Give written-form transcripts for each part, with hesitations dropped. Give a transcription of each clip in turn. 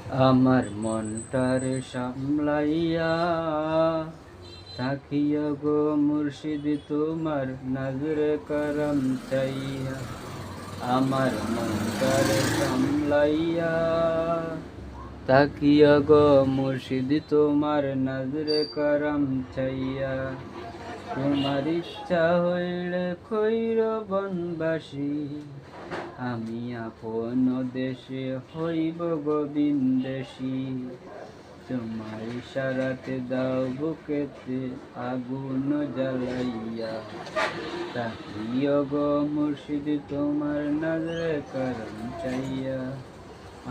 আমার মনটারে সামলাইয়া থাকিয়া গো মুর্শিদ তোমার নজরে করম চাইয়া। আমার মনটারে সামলাইয়া থাকিয়া গো মুর্শিদ তোমার নজরে করম চাইয়া। তোমার ইচ্ছা হইলে খৈর বনবাসী, আমি আপন দেশে হইব গোবিন্দেশী। তোমার ইশারাতে দাও বুকেতে আগুন জ্বালাইয়া, তাকিও গো মুর্শিদ তোমার নজরে করম চাইয়া।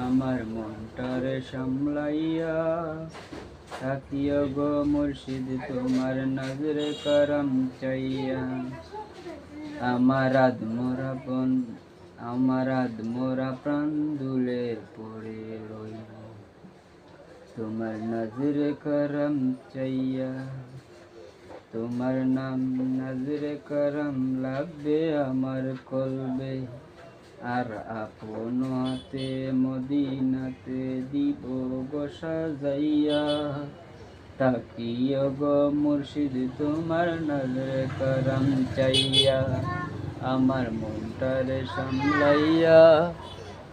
আমার মনটারে সামলাইয়া তাকিও গো মুর্শিদ তোমার নজরে করম চাইয়া। আমার আদমোরা প্রাণ দুলে পড়ে রইল, তোমার নজরে করম চাইয়া। তোমার নাম নজরে করম লাগবে আমার কলবে, আর আপন হাতে মদিনাতে দিব বসা যাইয়া। তাকিও গো মুর্শিদ তোমার নজরে করম চাইয়া। আমার মনটারে সামলাইয়া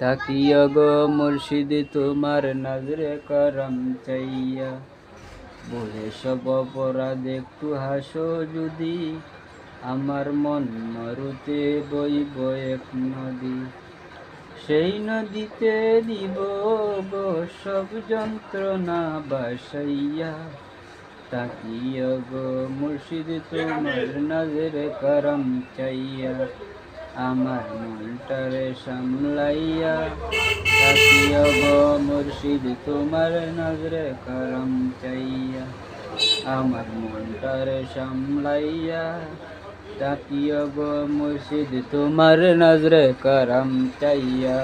তাকিও গো মুর্শিদ তোমার নজরে করম চাইয়া। বলে সব অপরাধ একটু হাসো যদি, আমার মন মরুতে বইব এক নদী। সেই নদীতে দিব গো সব যন্ত্রণা বাসাইয়া। তাকিও গো মুর্শিদ তোমার নজরে করম চাইয়া। আমার মনটারে সামলাইয়া তাকিও গো মুর্শিদ তোমার নজরে করম চাইয়া। আমার মনটারে সামলাইয়া তাকিও গো মুর্শিদ তোমার নজরে করম চাইয়া।